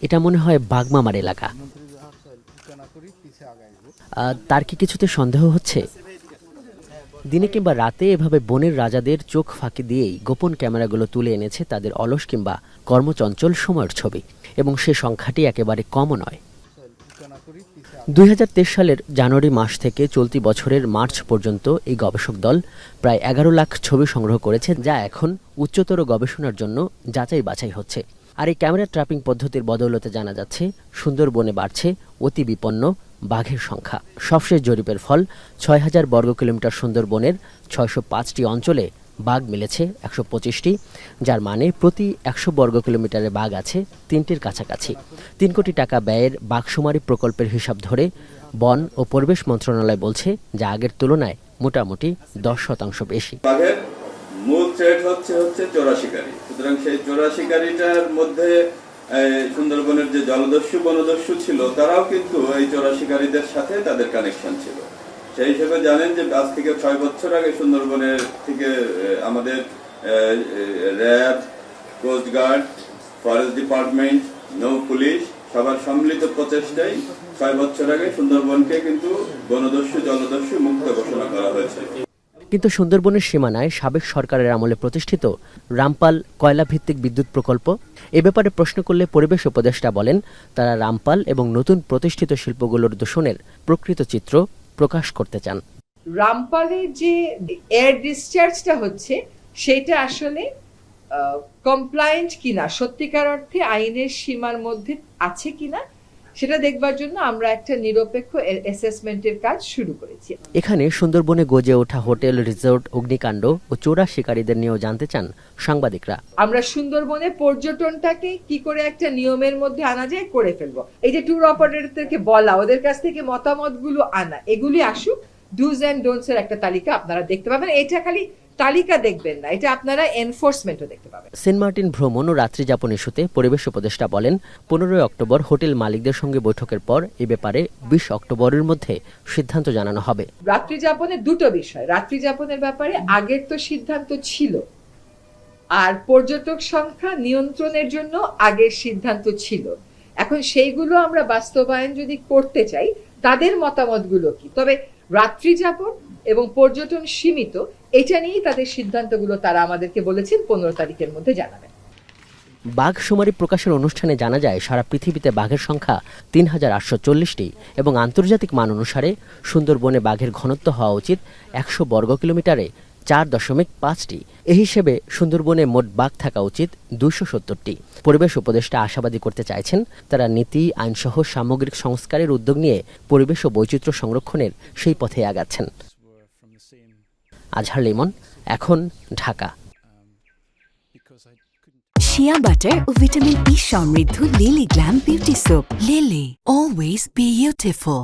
এটা মনে হয় বাগমামার এলাকা। তার কি কিছুতে সন্দেহ হচ্ছে? দিনে কিংবা রাতে এভাবে বনের রাজাদের চোখ ফাঁকি দিয়েই গোপন ক্যামেরাগুলো তুলে এনেছে তাদের অলস কিংবা কর্মচঞ্চল সময়ের ছবি, এবং সে সংখ্যাটি একেবারে কমও নয়। 2023 সালের জানুয়ারি মাস থেকে চলতি বছরের মার্চ পর্যন্ত এই গবেষক দল প্রায় 11 লাখ ছবি সংগ্রহ করেছে, যা এখন উচ্চতর গবেষণার জন্য যাচাই বাছাই হচ্ছে। আর এই ক্যামেরা ট্র্যাপিং পদ্ধতির বদৌলতে জানা যাচ্ছে সুন্দরবনে বাড়ছে অতি বিপন্ন বাঘের সংখ্যা। সবশেষ জরিপের ফল 6000 বর্গ কিলোমিটার সুন্দরবনের 605টি অঞ্চলে বাঘ মিলেছে 125টি, যার মানে প্রতি 100 বর্গ কিলোমিটারে বাঘ আছে 3টির কাছাকাছি। 3 কোটি টাকা ব্যয়ের বাঘশুমারি প্রকল্পের হিসাব ধরে বন ও পরিবেশ মন্ত্রণালয় বলছে, যা আগের তুলনায় মোটামুটি 10% বেশি। বাঘের মূল থ্রেট হচ্ছে চোরা শিকারী। সুতরাং সেই চোরা শিকারীটার মধ্যে সুন্দরবনের যে জলদস্যু বনদস্যু ছিল, তারাও কিন্তু এই চোরা শিকারীদের সাথে তাদের কানেকশন ছিল। সেই হিসেবে জানেন যে আজ থেকে 6 বছর আগে সুন্দরবনের থেকে আমাদের র্যাব, কোস্টগার্ড, ফরেস্ট ডিপার্টমেন্ট, নৌ পুলিশ সবার সম্মিলিত প্রচেষ্টায় 6 বছর আগে সুন্দরবনকে কিন্তু বনদস্যু জলদস্যু মুক্ত ঘোষণা করা হয়েছে। কিন্তু সুন্দরবনের সীমানায় সাবেক সরকারের আমলে প্রতিষ্ঠিত রামপাল কয়লা ভিত্তিক বিদ্যুৎ প্রকল্প, এ ব্যাপারে প্রশ্ন করলে পরিবেশ উপদেষ্টা বলেন, তারা রামপাল এবং নতুন প্রতিষ্ঠিত শিল্পগুলোর দূষণের প্রকৃত চিত্র প্রকাশ করতে চান। রামপালের যে এয়ার ডিসচার্জটা হচ্ছে, সেটা আসলে কমপ্লায়েন্ট কিনা, সত্যিকার অর্থে আইনের সীমার মধ্যে আছে কিনা, সেটা দেখবার জন্য আমরা একটা নিরপেক্ষ অ্যাসেসমেন্টের কাজ শুরু করেছি। এখানে সুন্দরবনে গজে ওঠা হোটেল, রিসোর্ট, অগ্নিকাণ্ড ও চোরা শিকারীদের নিয়েও জানতে চান সাংবাদিকরা। আমরা সুন্দরবনে পর্যটনটাকে কি করে একটা নিয়মের মধ্যে আনা যায় করে ফেলবো। এই যে ট্যুর অপারেটরদেরকে বলা, ওদের কাছ থেকে মতামতগুলো আনা, এগুলি আসুক। ডুজ অ্যান্ড ডোন্টস এর একটা তালিকা আপনারা দেখতে পাবেন। এটা খালি তালিকা দেখবেন না, এটা আপনারা এনফোর্সমেন্টও দেখতে পাবেন। সেন্ট মার্টিন ভ্রমণ ও রাত্রি যাপন ইস্যুতে পরিবেশ উপদেষ্টা বলেন, 15 অক্টোবর হোটেল মালিকদের সঙ্গে বৈঠকের পর এ ব্যাপারে 20 অক্টোবরের মধ্যে সিদ্ধান্ত জানানো হবে। রাত্রি যাপনের দুটো বিষয়। রাত্রি যাপনের ব্যাপারে আগের তো সিদ্ধান্ত ছিল, আর পর্যটক সংখ্যা নিয়ন্ত্রণের জন্য আগের সিদ্ধান্ত ছিল। এখন সেইগুলো আমরা বাস্তবায়ন যদি করতে চাই, তাদের মতামতগুলো কি। তবে রাত্রি যাপন এবং পর্যটন সীমিত, এটা নিয়েই তাদের সিদ্ধান্তগুলো তারা আমাদেরকে বলেছেন 15 তারিখের মধ্যে জানাবেন। বাঘ শুমারি প্রকাশের অনুষ্ঠানে জানা যায়, সারা পৃথিবীতে বাঘের সংখ্যা 3840টি এবং আন্তর্জাতিক মান অনুসারে সুন্দরবনে বাঘের ঘনত্ব হওয়া উচিত 100 বর্গ কিলোমিটারে 4.5টি। এই হিসেবে সুন্দরবনে মোট বাঘ থাকা উচিত 270টি। পরিবেশ উপদেষ্টা আশাবাদী করতে চাইছেন, তারা নীতি, আইনসহ সামগ্রিক সংস্কারের উদ্যোগ নিয়ে পরিবেশ ও বৈচিত্র্য সংরক্ষণের সেই পথে আগাচ্ছেন। আজহার লিমন, এখন, ঢাকা। শিয়া বাটার ও ভিটামিন ই সমৃদ্ধ lily glam beauty soap. Lily, always beautiful.